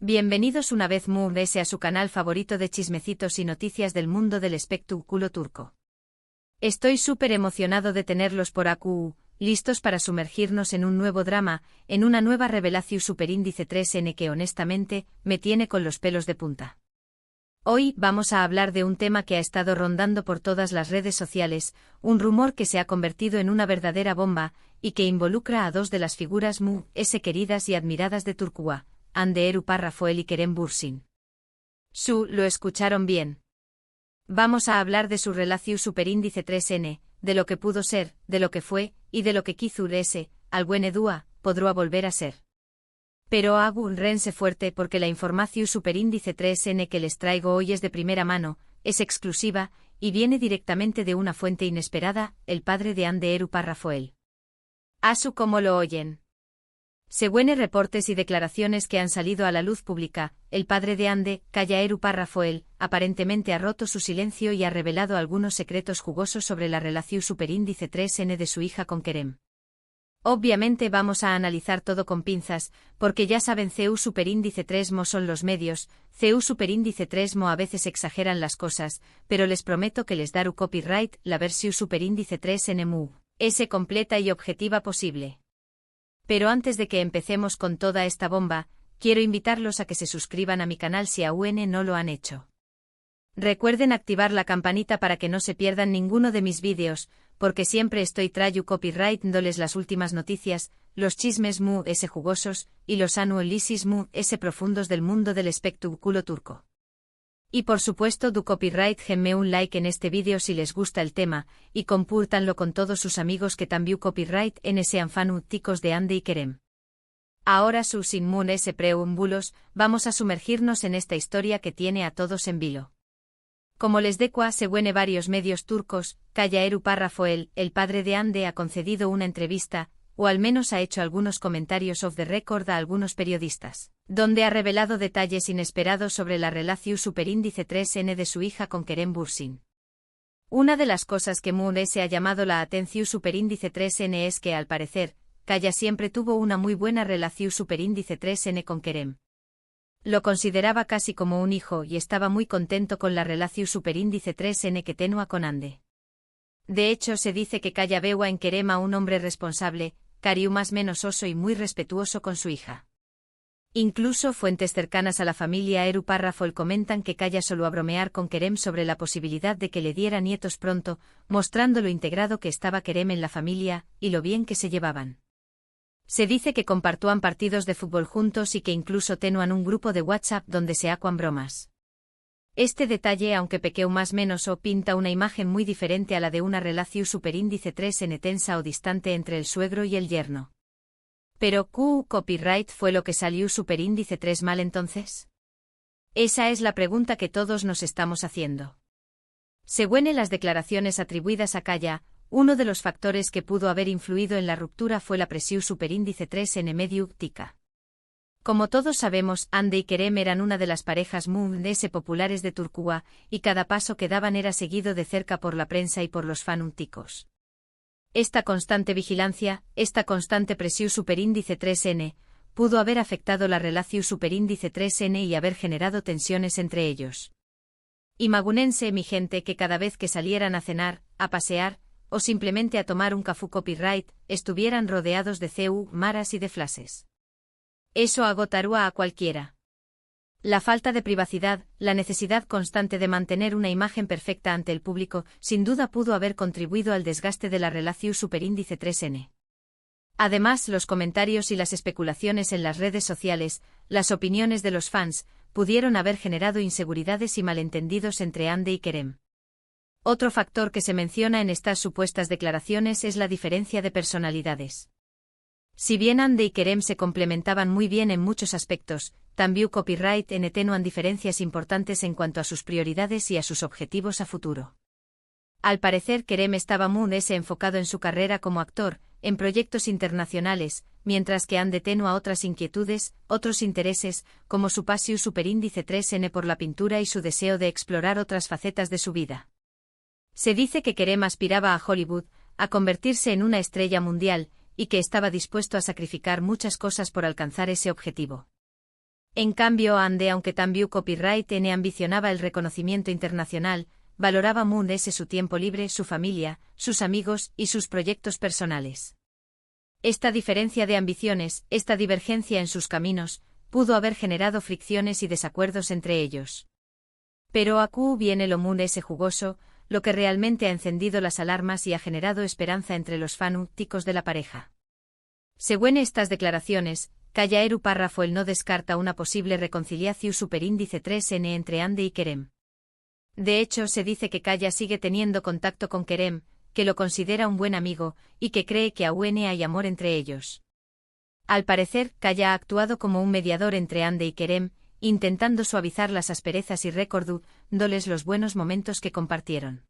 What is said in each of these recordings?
Bienvenidos una vez más a su canal favorito de chismecitos y noticias del mundo del espectáculo turco. Estoy súper emocionado de tenerlos por aquí, listos para sumergirnos en un nuevo drama, en una nueva revelación superíndice 3N que honestamente, me tiene con los pelos de punta. Hoy vamos a hablar de un tema que ha estado rondando por todas las redes sociales, un rumor que se ha convertido en una verdadera bomba, y que involucra a dos de las figuras queridas y admiradas de Turquía, Hande Erupar Rafael y Kerem Bürsin. Lo escucharon bien. Vamos a hablar de su relación superíndice 3N, de lo que pudo ser, de lo que fue, y de lo que quizá algún día, podrá volver a ser. Pero rense fuerte porque la información superíndice 3N que les traigo hoy es de primera mano, es exclusiva, y viene directamente de una fuente inesperada, el padre de Hande Erupar Rafael. Como lo oyen. Según reportes y declaraciones que han salido a la luz pública, el padre de Hande, Kaya Erupar Rafael, aparentemente ha roto su silencio y ha revelado algunos secretos jugosos sobre la relación superíndice 3N de su hija con Kerem. Obviamente vamos a analizar todo con pinzas, porque ya saben CU superíndice 3mo son los medios, CU superíndice 3mo a veces exageran las cosas, pero les prometo que les daré copyright la versión superíndice 3N es completa y objetiva posible. Pero antes de que empecemos con toda esta bomba, quiero invitarlos a que se suscriban a mi canal si aún no lo han hecho. Recuerden activar la campanita para que no se pierdan ninguno de mis vídeos, porque siempre estoy trayendo copyright dándoles las últimas noticias, los chismes jugosos, y los análisis profundos del mundo del espectáculo turco. Y por supuesto copyright denme un like en este vídeo si les gusta el tema, y compártanlo con todos sus amigos que también copyright sean fanáticos de Hande y Kerem. Ahora sin preámbulos, vamos a sumergirnos en esta historia que tiene a todos en vilo. Como les decua según varios medios turcos, Kaya Erupar Rafael, el padre de Hande ha concedido una entrevista, o al menos ha hecho algunos comentarios off the record a algunos periodistas, donde ha revelado detalles inesperados sobre la relación superíndice 3N de su hija con Kerem Bürsin. Una de las cosas que se ha llamado la atención superíndice 3N es que al parecer, Kaya siempre tuvo una muy buena relación superíndice 3N con Kerem. Lo consideraba casi como un hijo y estaba muy contento con la relación superíndice 3N que tenía con Hande. De hecho se dice que Kaya veía en Kerem a un hombre responsable, cariu más menos oso y muy respetuoso con su hija. Incluso fuentes cercanas a la familia Erupar Rafael comentan que Kaya solía bromear con Kerem sobre la posibilidad de que le diera nietos pronto, mostrando lo integrado que estaba Kerem en la familia, y lo bien que se llevaban. Se dice que compartían partidos de fútbol juntos y que incluso tenían un grupo de WhatsApp donde se hacían bromas. Este detalle, aunque pequeño más menos pinta una imagen muy diferente a la de una relación superíndice 3N tensa o distante entre el suegro y el yerno. Pero, ¿copyright fue lo que salió superíndice 3 mal entonces? Esa es la pregunta que todos nos estamos haciendo. Según las declaraciones atribuidas a Kaya, uno de los factores que pudo haber influido en la ruptura fue la presión superíndice 3N mediática. Como todos sabemos, Hande y Kerem eran una de las parejas populares de Turquía, y cada paso que daban era seguido de cerca por la prensa y por los fanáticos. Esta constante vigilancia, esta constante presión superíndice 3N, pudo haber afectado la relación superíndice 3N y haber generado tensiones entre ellos. Imagínense mi gente que cada vez que salieran a cenar, a pasear, o simplemente a tomar un café copyright, estuvieran rodeados de maras y de flashes. Eso agotaría a cualquiera. La falta de privacidad, la necesidad constante de mantener una imagen perfecta ante el público, sin duda pudo haber contribuido al desgaste de la relación superíndice 3N. Además, los comentarios y las especulaciones en las redes sociales, las opiniones de los fans, pudieron haber generado inseguridades y malentendidos entre Hande y Kerem. Otro factor que se menciona en estas supuestas declaraciones es la diferencia de personalidades. Si bien Hande y Kerem se complementaban muy bien en muchos aspectos, también copyright tenían diferencias importantes en cuanto a sus prioridades y a sus objetivos a futuro. Al parecer Kerem estaba muy enfocado en su carrera como actor, en proyectos internacionales, mientras que Hande tenía otras inquietudes, otros intereses, como su pasión superíndice 3N por la pintura y su deseo de explorar otras facetas de su vida. Se dice que Kerem aspiraba a Hollywood, a convertirse en una estrella mundial, y que estaba dispuesto a sacrificar muchas cosas por alcanzar ese objetivo. En cambio Ande, aunque también Copyright N ambicionaba el reconocimiento internacional, valoraba Moon ese su tiempo libre, su familia, sus amigos y sus proyectos personales. Esta diferencia de ambiciones, esta divergencia en sus caminos, pudo haber generado fricciones y desacuerdos entre ellos. Pero aquí viene lo Moon ese jugoso, lo que realmente ha encendido las alarmas y ha generado esperanza entre los fanáticos de la pareja. Según estas declaraciones, Kaya Eru párrafo el no descarta una posible reconciliación superíndice 3N entre Ande y Kerem. De hecho, se dice que Kaya sigue teniendo contacto con Kerem, que lo considera un buen amigo, y que cree que aún hay amor entre ellos. Al parecer, Kaya ha actuado como un mediador entre Ande y Kerem, intentando suavizar las asperezas y recordándoles los buenos momentos que compartieron.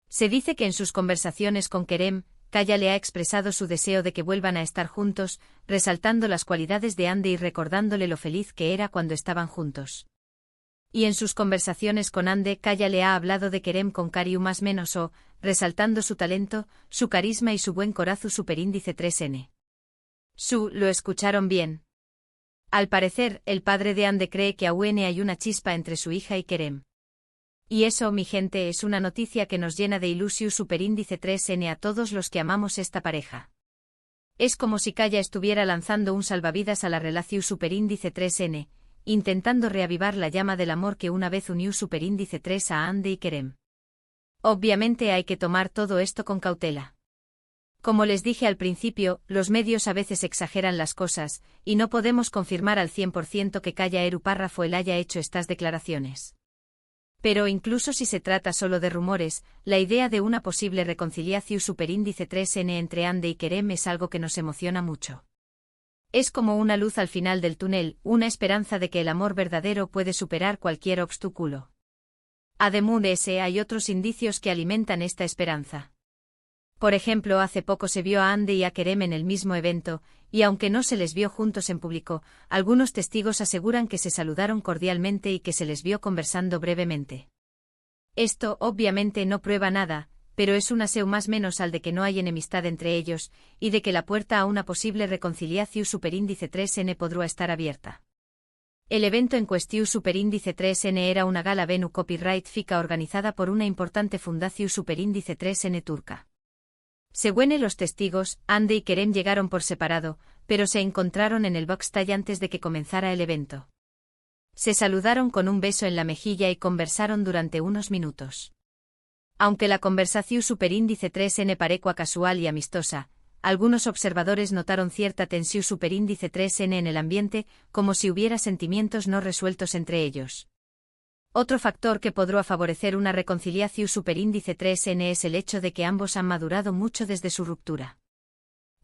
Se dice que en sus conversaciones con Kerem, Kaya le ha expresado su deseo de que vuelvan a estar juntos, resaltando las cualidades de Ande y recordándole lo feliz que era cuando estaban juntos. Y en sus conversaciones con Ande, Kaya le ha hablado de Kerem con cariño más menos o, resaltando su talento, su carisma y su buen corazón superíndice 3N. Lo escucharon bien. Al parecer, el padre de Ande cree que aún hay una chispa entre su hija y Kerem. Y eso, mi gente, es una noticia que nos llena de ilusión superíndice 3N a todos los que amamos esta pareja. Es como si Kaya estuviera lanzando un salvavidas a la relación superíndice 3N, intentando reavivar la llama del amor que una vez unió superíndice 3 a Ande y Kerem. Obviamente hay que tomar todo esto con cautela. Como les dije al principio, los medios a veces exageran las cosas, y no podemos confirmar al 100% que Kaya Eru párrafo él haya hecho estas declaraciones. Pero incluso si se trata solo de rumores, la idea de una posible reconciliación superíndice 3N entre Ande y Kerem es algo que nos emociona mucho. Es como una luz al final del túnel, una esperanza de que el amor verdadero puede superar cualquier obstáculo. Además de ese, hay otros indicios que alimentan esta esperanza. Por ejemplo, hace poco se vio a Ande y a Kerem en el mismo evento, y aunque no se les vio juntos en público, algunos testigos aseguran que se saludaron cordialmente y que se les vio conversando brevemente. Esto, obviamente, no prueba nada, pero es un aseo más menos al de que no hay enemistad entre ellos, y de que la puerta a una posible reconciliación superíndice 3N podrá estar abierta. El evento en cuestión superíndice 3N era una gala Venu Copyright FICA organizada por una importante fundación superíndice 3N turca. Según los testigos, Ande y Kerem llegaron por separado, pero se encontraron en el backstage antes de que comenzara el evento. Se saludaron con un beso en la mejilla y conversaron durante unos minutos. Aunque la conversación superíndice 3N parecua casual y amistosa, algunos observadores notaron cierta tensión superíndice 3N en el ambiente, como si hubiera sentimientos no resueltos entre ellos. Otro factor que podrá favorecer una reconciliación superíndice 3N es el hecho de que ambos han madurado mucho desde su ruptura.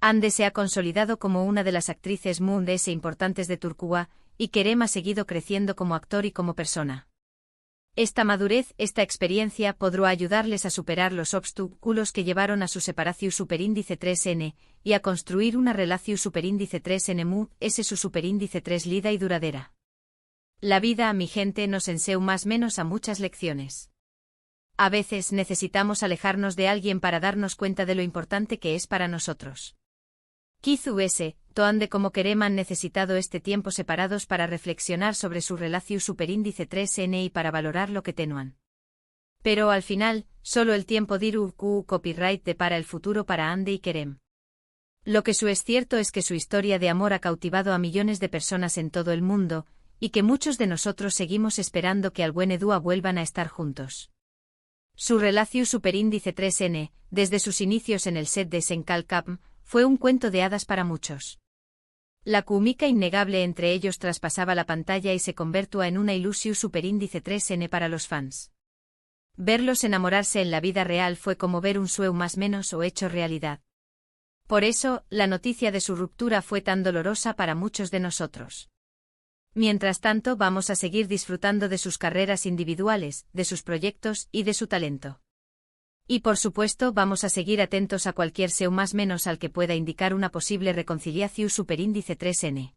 Ande se ha consolidado como una de las actrices mundiales importantes de Turquía, y Kerem ha seguido creciendo como actor y como persona. Esta madurez, esta experiencia podrá ayudarles a superar los obstáculos que llevaron a su separación superíndice 3N, y a construir una relación superíndice 3N ese su superíndice 3 lida y duradera. La vida, mi gente, nos enseña más menos a muchas lecciones. A veces necesitamos alejarnos de alguien para darnos cuenta de lo importante que es para nosotros. Quizú Ande como Kerem han necesitado este tiempo separados para reflexionar sobre su relación superíndice 3N y para valorar lo que tenuan. Pero al final, solo el tiempo dirá copyright depara el futuro para Ande y Kerem. Lo que es cierto es que su historia de amor ha cautivado a millones de personas en todo el mundo, y que muchos de nosotros seguimos esperando que algún dúo vuelvan a estar juntos. Su relación superíndice 3N, desde sus inicios en el set de Senkal Cup, fue un cuento de hadas para muchos. La química innegable entre ellos traspasaba la pantalla y se convirtió en una ilusión superíndice 3N para los fans. Verlos enamorarse en la vida real fue como ver un sueño más menos o hecho realidad. Por eso, la noticia de su ruptura fue tan dolorosa para muchos de nosotros. Mientras tanto, vamos a seguir disfrutando de sus carreras individuales, de sus proyectos y de su talento. Y por supuesto, vamos a seguir atentos a cualquier SEO más menos al que pueda indicar una posible reconciliación superíndice 3N.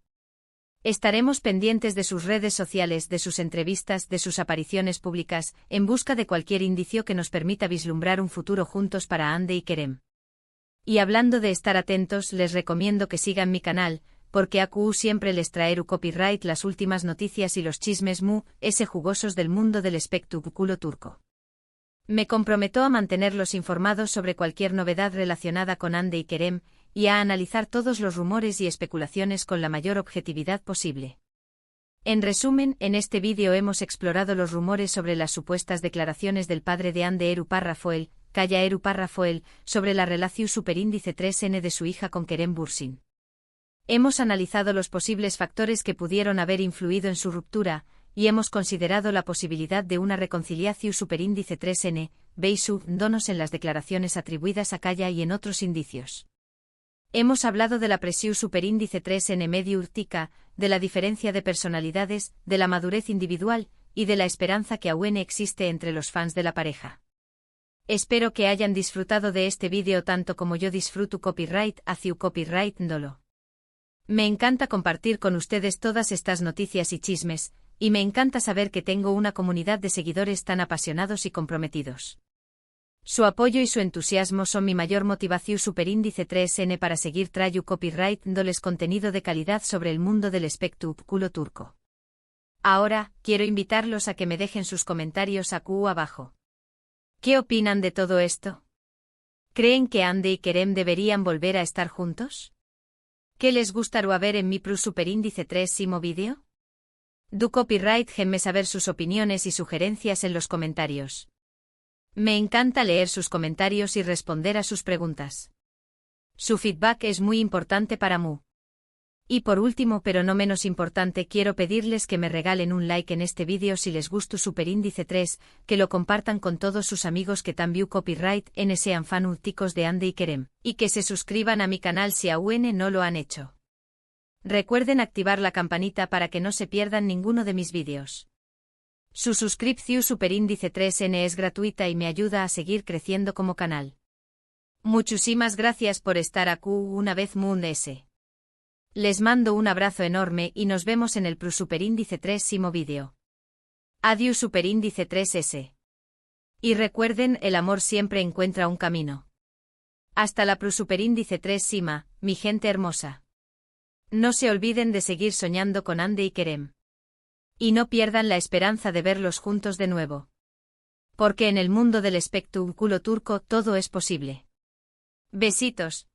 Estaremos pendientes de sus redes sociales, de sus entrevistas, de sus apariciones públicas, en busca de cualquier indicio que nos permita vislumbrar un futuro juntos para Ande y Kerem. Y hablando de estar atentos, les recomiendo que sigan mi canal, porque AQ siempre les traerá copyright las últimas noticias y los chismes jugosos del mundo del espectáculo turco. Me comprometo a mantenerlos informados sobre cualquier novedad relacionada con Hande y Kerem, y a analizar todos los rumores y especulaciones con la mayor objetividad posible. En resumen, en este vídeo hemos explorado los rumores sobre las supuestas declaraciones del padre de Hande Eru Parrafoel, Kaya Eru Parrafoel, sobre la relación superíndice 3N de su hija con Kerem Bürsin. Hemos analizado los posibles factores que pudieron haber influido en su ruptura, y hemos considerado la posibilidad de una reconciliación superíndice 3N, donos en las declaraciones atribuidas a Kaya y en otros indicios. Hemos hablado de la presión superíndice 3N medio urtica, de la diferencia de personalidades, de la madurez individual, y de la esperanza que aún existe entre los fans de la pareja. Espero que hayan disfrutado de este vídeo tanto como yo disfruto copyright hacia copyright dolo. Me encanta compartir con ustedes todas estas noticias y chismes, y me encanta saber que tengo una comunidad de seguidores tan apasionados y comprometidos. Su apoyo y su entusiasmo son mi mayor motivación superíndice 3N para seguir trayendo copyright dándoles contenido de calidad sobre el mundo del espectáculo turco. Ahora, quiero invitarlos a que me dejen sus comentarios aquí abajo. ¿Qué opinan de todo esto? ¿Creen que Hande y Kerem deberían volver a estar juntos? ¿Qué les gustaría ver en mi superíndice 3 vídeo? Do copyright déjenme saber sus opiniones y sugerencias en los comentarios. Me encanta leer sus comentarios y responder a sus preguntas. Su feedback es muy importante para mí. Y por último pero no menos importante quiero pedirles que me regalen un like en este vídeo si les gustó superíndice 3, que lo compartan con todos sus amigos que también copyright sean fanáticos de Hande y Kerem, y que se suscriban a mi canal si aún no lo han hecho. Recuerden activar la campanita para que no se pierdan ninguno de mis vídeos. Su suscripción superíndice 3N es gratuita y me ayuda a seguir creciendo como canal. Muchísimas gracias por estar aquí una vez más. Les mando un abrazo enorme y nos vemos en el superíndice 3 vídeo. Adiós superíndice 3S. Y recuerden, el amor siempre encuentra un camino. Hasta la superíndice 3 mi gente hermosa. No se olviden de seguir soñando con Hande y Kerem. Y no pierdan la esperanza de verlos juntos de nuevo. Porque en el mundo del espectáculo turco todo es posible. Besitos.